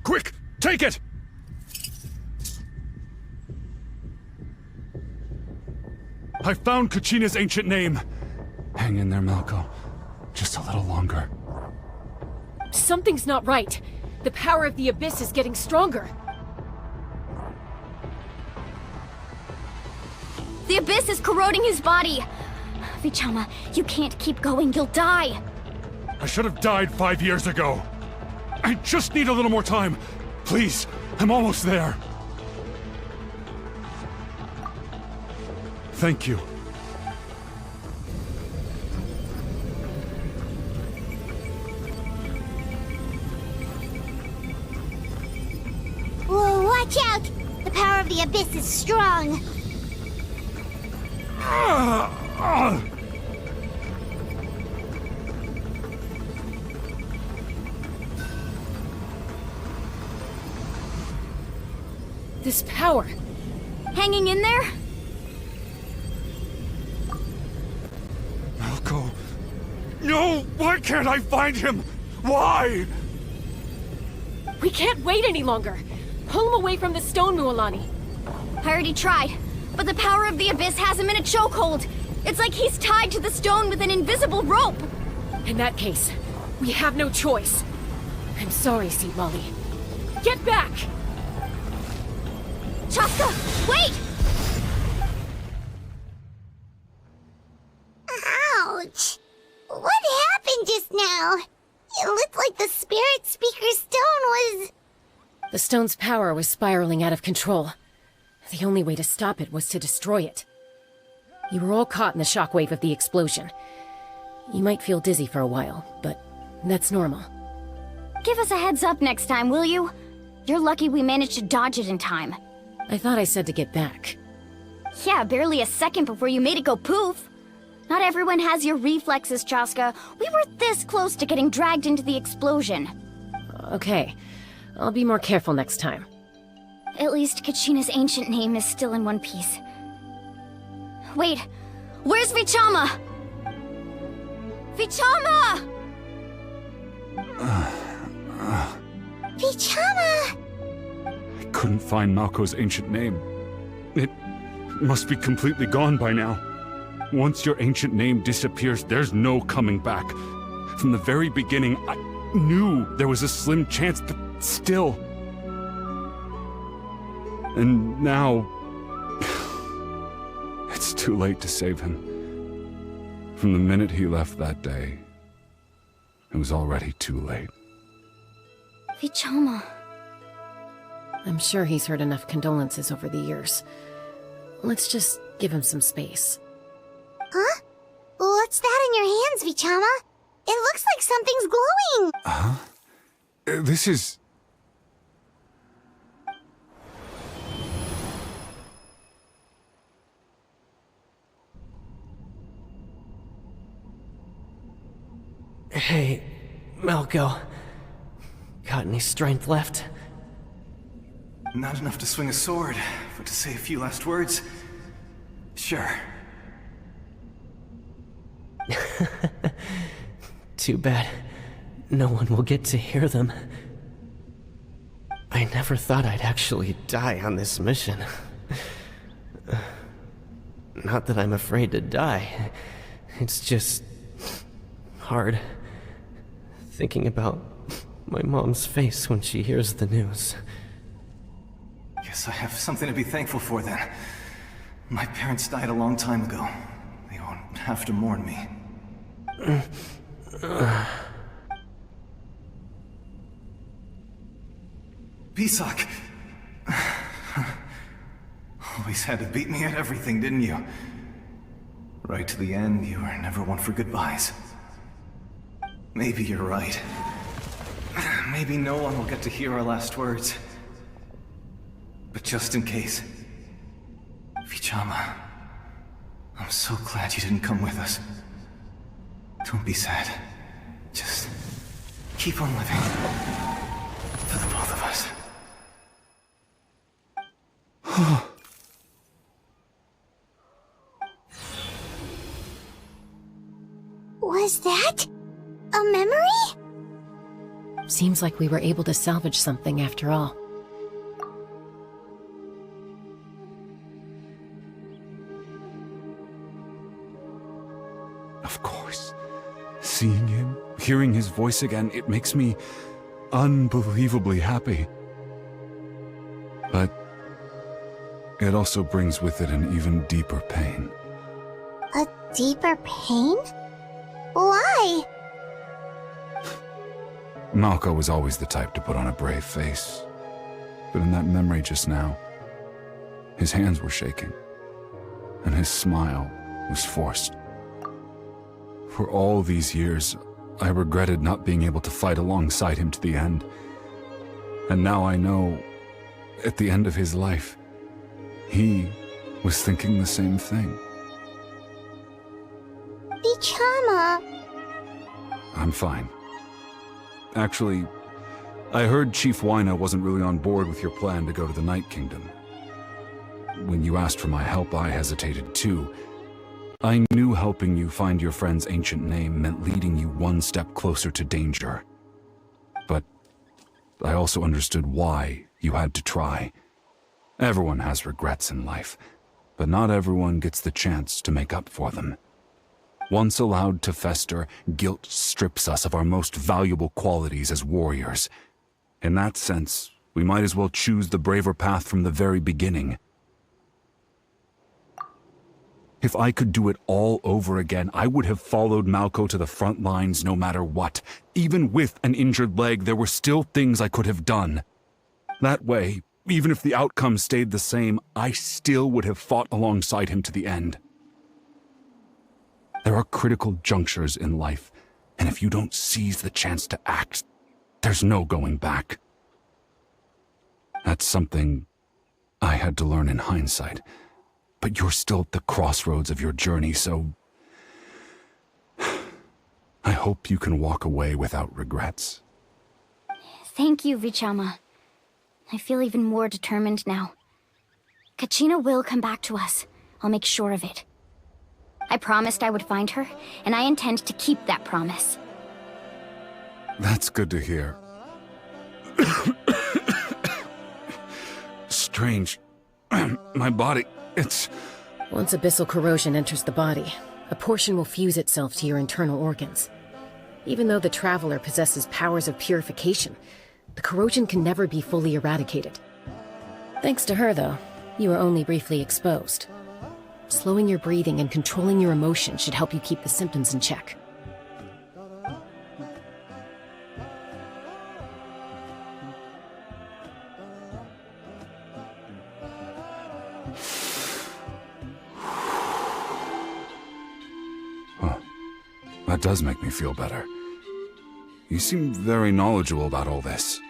Quick! Take it! I found Kachina's ancient name. Hang in there, Malko. Just a little longer. Something's not right. The power of the Abyss is getting stronger. The Abyss is corroding his body. Vichama, you can't keep going. You'll die. I should have died 5 years ago. I just need a little more time. Please, I'm almost there. Thank you. Whoa, watch out! The power of the Abyss is strong. This power. Hanging in there? Malko. No! Why can't I find him? Why? We can't wait any longer. Pull him away from the stone, Mualani. I already tried, but the power of the Abyss has him in a chokehold. It's like he's tied to the stone with an invisible rope. In that case, we have no choice. I'm sorry, Seat Molly. Get back! Chaska, wait! Ouch! What happened just now? It looked like the Spirit Speaker's stone was... The stone's power was spiraling out of control. The only way to stop it was to destroy it. You were all caught in the shockwave of the explosion. You might feel dizzy for a while, but that's normal. Give us a heads up next time, will you? You're lucky we managed to dodge it in time. I thought I said to get back. Yeah, barely a second before you made it go poof. Not everyone has your reflexes, Chaska. We were this close to getting dragged into the explosion. Okay, I'll be more careful next time. At least Kachina's ancient name is still in one piece. Wait, where's Vichama? Vichama! Vichama! I couldn't find Malko's ancient name. It must be completely gone by now. Once your ancient name disappears, there's no coming back. From the very beginning, I knew there was a slim chance, but still. And now... it's too late to save him. From the minute he left that day, it was already too late. Vichama. I'm sure he's heard enough condolences over the years. Let's just give him some space. Huh? What's that in your hands, Vichama? It looks like something's glowing! Huh? This is... Hey, Malko. Got any strength left? Not enough to swing a sword, but to say a few last words? Sure. Too bad. No one will get to hear them. I never thought I'd actually die on this mission. Not that I'm afraid to die. It's just... hard. Thinking about my mom's face when she hears the news. Guess I have something to be thankful for then. My parents died a long time ago. They won't have to mourn me. Pisak! Always had to beat me at everything, didn't you? Right to the end, you were never one for goodbyes. Maybe you're right. Maybe no one will get to hear our last words. But just in case... Vichama, I'm so glad you didn't come with us. Don't be sad. Just keep on living. For the both of us. Was that a memory? Seems like we were able to salvage something after all. Of course. Seeing him, hearing his voice again, it makes me unbelievably happy. But it also brings with it an even deeper pain. A deeper pain? Why? Malco was always the type to put on a brave face. But in that memory just now, his hands were shaking, and his smile was forced. For all these years, I regretted not being able to fight alongside him to the end. And now I know, at the end of his life, he was thinking the same thing. Vichama. I'm fine. Actually, I heard Chief Wyna wasn't really on board with your plan to go to the Night Kingdom. When you asked for my help, I hesitated too. I knew helping you find your friend's ancient name meant leading you one step closer to danger. But I also understood why you had to try. Everyone has regrets in life, but not everyone gets the chance to make up for them. Once allowed to fester, guilt strips us of our most valuable qualities as warriors. In that sense, we might as well choose the braver path from the very beginning. If I could do it all over again, I would have followed Malco to the front lines no matter what. Even with an injured leg, there were still things I could have done. That way, even if the outcome stayed the same, I still would have fought alongside him to the end. There are critical junctures in life, and if you don't seize the chance to act, there's no going back. That's something I had to learn in hindsight. But you're still at the crossroads of your journey, so... I hope you can walk away without regrets. Thank you, Vichama. I feel even more determined now. Kachina will come back to us. I'll make sure of it. I promised I would find her, and I intend to keep that promise. That's good to hear. Strange. My body, it's... Once abyssal corrosion enters the body, a portion will fuse itself to your internal organs. Even though the Traveler possesses powers of purification, the corrosion can never be fully eradicated. Thanks to her, though, you were only briefly exposed. Slowing your breathing and controlling your emotions should help you keep the symptoms in check. That does make me feel better. You seem very knowledgeable about all this.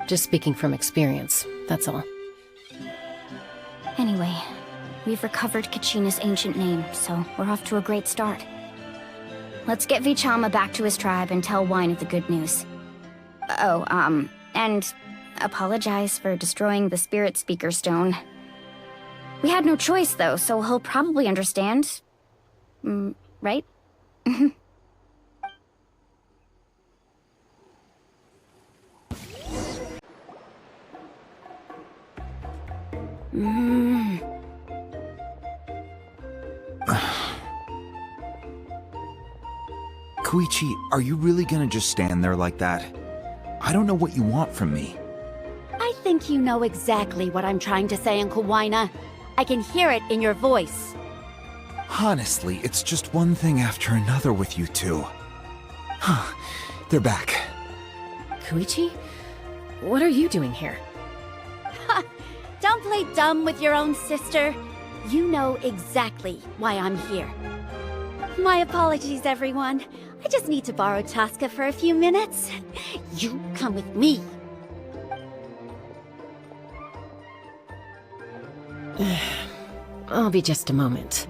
Just speaking from experience, that's all. Anyway, we've recovered Kachina's ancient name, so we're off to a great start. Let's get Vichama back to his tribe and tell Wine of the good news. Oh, and apologize for destroying the Spirit Speaker Stone. We had no choice, though, so he'll probably understand. Right? Koichi, are you really gonna just stand there like that? I don't know what you want from me. I think you know exactly what I'm trying to say, Uncle Wyna. I can hear it in your voice. Honestly, it's just one thing after another with you two. They're back. Koichi? What are you doing here? Don't play dumb with your own sister. You know exactly why I'm here. My apologies, everyone. I just need to borrow Chaska for a few minutes. You come with me. I'll be just a moment.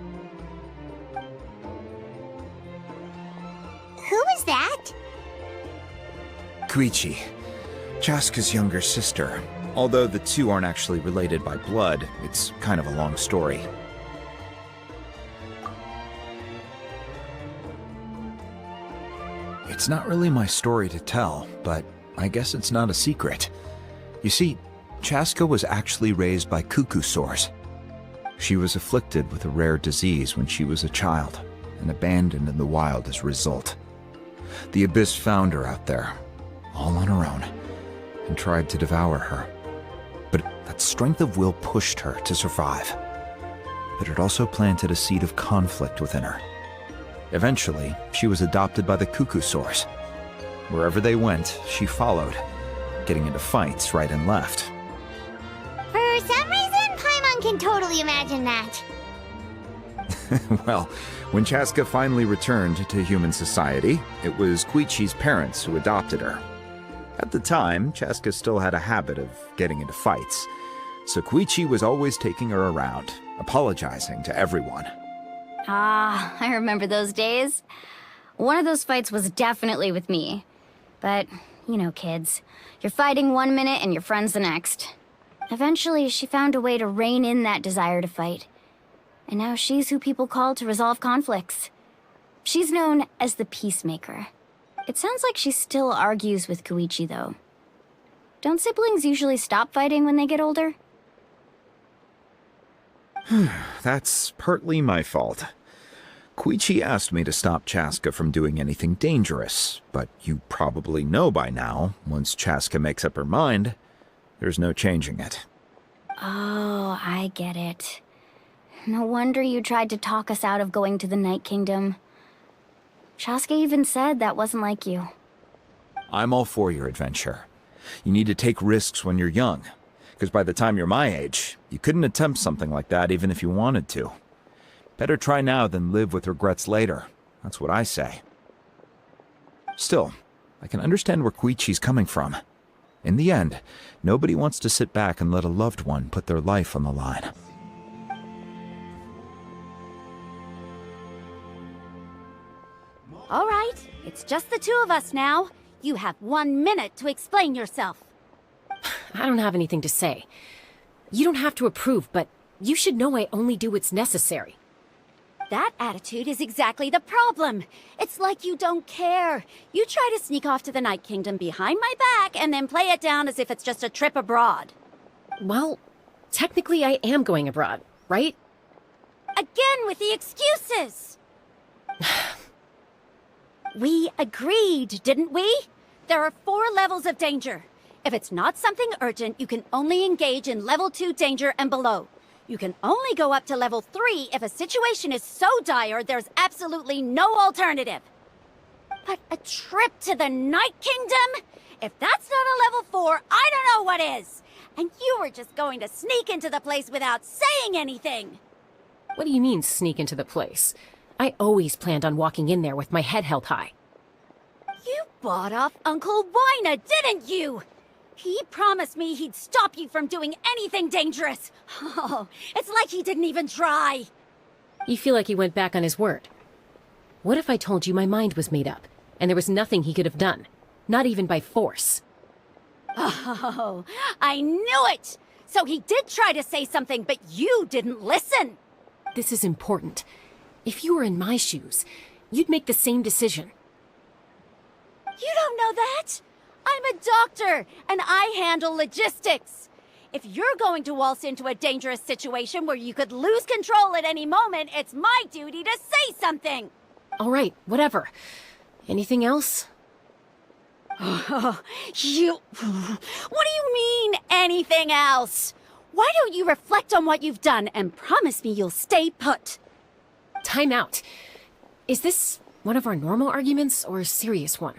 Who was that? Koichi, Chaska's younger sister. Although the two aren't actually related by blood, it's kind of a long story. It's not really my story to tell, but I guess it's not a secret. You see, Chaska was actually raised by cuckoo sores. She was afflicted with a rare disease when she was a child, and abandoned in the wild as a result. The Abyss found her out there, all on her own, and tried to devour her. But that strength of will pushed her to survive. But it also planted a seed of conflict within her. Eventually, she was adopted by the cuckoo sores. Wherever they went, she followed, getting into fights right and left. For some reason, Paimon can totally imagine that. Well, when Chaska finally returned to human society, it was Koichi's parents who adopted her. At the time, Chaska still had a habit of getting into fights, so Koichi was always taking her around, apologizing to everyone. Ah, I remember those days. One of those fights was definitely with me. But, you know, kids. You're fighting one minute and your friend's the next. Eventually, she found a way to rein in that desire to fight. And now she's who people call to resolve conflicts. She's known as the Peacemaker. It sounds like she still argues with Koichi, though. Don't siblings usually stop fighting when they get older? That's partly my fault. Koichi asked me to stop Chaska from doing anything dangerous, but you probably know by now, once Chaska makes up her mind, there's no changing it. Oh, I get it. No wonder you tried to talk us out of going to the Night Kingdom. Chaska even said that wasn't like you. I'm all for your adventure. You need to take risks when you're young, because by the time you're my age, you couldn't attempt something like that even if you wanted to. Better try now than live with regrets later. That's what I say. Still, I can understand where Koichi's coming from. In the end, nobody wants to sit back and let a loved one put their life on the line. All right, it's just the two of us now. You have 1 minute to explain yourself. I don't have anything to say. You don't have to approve, but you should know I only do what's necessary. That attitude is exactly the problem. It's like you don't care. You try to sneak off to the Night Kingdom behind my back and then play it down as if it's just a trip abroad. Well, technically I am going abroad, right? Again with the excuses! We agreed, didn't we? There are 4 levels of danger. If it's not something urgent, you can only engage in level 2 danger and below. You can only go up to level 3 if a situation is so dire there's absolutely no alternative. But a trip to the Night Kingdom? If that's not a level 4, I don't know what is. And you were just going to sneak into the place without saying anything. What do you mean, sneak into the place? I always planned on walking in there with my head held high. You bought off Uncle Wina, didn't you? He promised me he'd stop you from doing anything dangerous. Oh, it's like he didn't even try. You feel like he went back on his word. What if I told you my mind was made up, and there was nothing he could have done? Not even by force. Oh, I knew it! So he did try to say something, but you didn't listen. This is important. If you were in my shoes, you'd make the same decision. You don't know that? I'm a doctor, and I handle logistics. If you're going to waltz into a dangerous situation where you could lose control at any moment, it's my duty to say something. All right, whatever. Anything else? What do you mean, anything else? Why don't you reflect on what you've done and promise me you'll stay put? Time out. Is this one of our normal arguments or a serious one?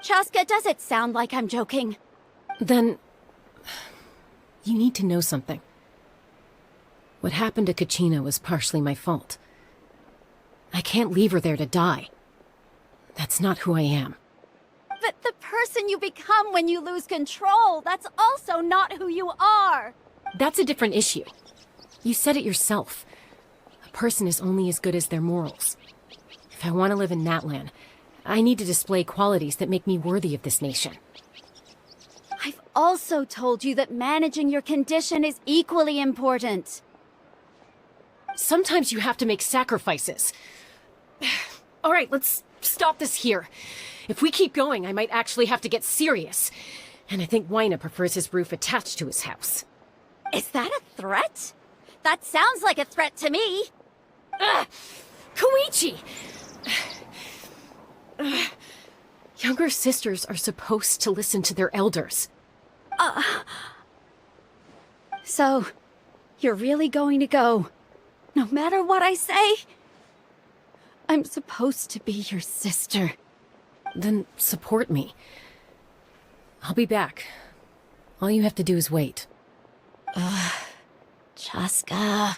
Chaska, does it sound like I'm joking? Then, you need to know something. What happened to Kachina was partially my fault. I can't leave her there to die. That's not who I am. But the person you become when you lose control, that's also not who you are. That's a different issue. You said it yourself. A person is only as good as their morals. If I want to live in Natlan, I need to display qualities that make me worthy of this nation. I've also told you that managing your condition is equally important. Sometimes you have to make sacrifices. All right, let's stop this here. If we keep going, I might actually have to get serious. And I think Wyna prefers his roof attached to his house. Is that a threat? That sounds like a threat to me. Koichi! Younger sisters are supposed to listen to their elders. So, you're really going to go, no matter what I say? I'm supposed to be your sister. Then support me. I'll be back. All you have to do is wait. Chaska.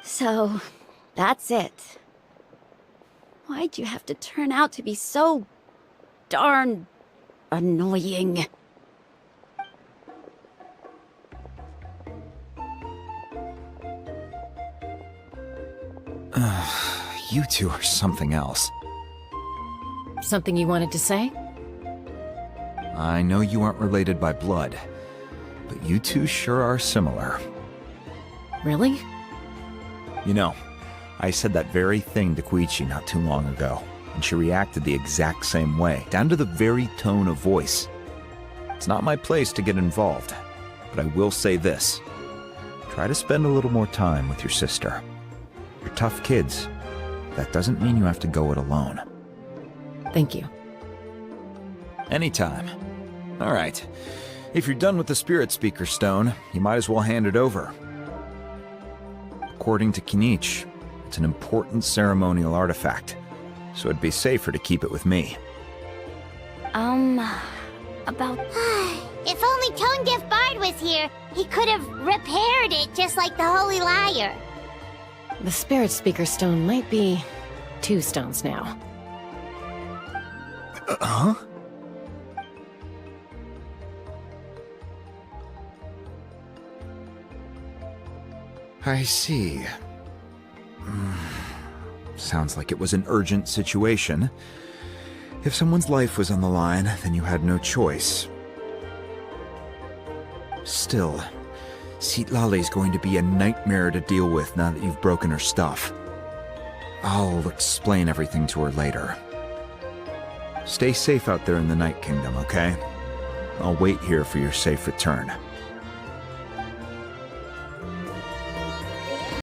So, that's it. Why'd you have to turn out to be so darn annoying? You two are something else. Something you wanted to say? I know you aren't related by blood, but you two sure are similar. Really? You know, I said that very thing to Koichi not too long ago, and she reacted the exact same way, down to the very tone of voice. It's not my place to get involved, but I will say this. Try to spend a little more time with your sister. You're tough kids. That doesn't mean you have to go it alone. Thank you. Anytime. All right. If you're done with the Spirit Speaker Stone, you might as well hand it over. According to Kinich, it's an important ceremonial artifact, so it'd be safer to keep it with me. About... If only Tone Deaf Bard was here, he could have repaired it just like the Holy Liar. The Spirit Speaker Stone might be 2 stones now. Huh? I see. Sounds like it was an urgent situation. If someone's life was on the line, then you had no choice. Still, Citlali's going to be a nightmare to deal with now that you've broken her stuff. I'll explain everything to her later. Stay safe out there in the Night Kingdom, okay? I'll wait here for your safe return.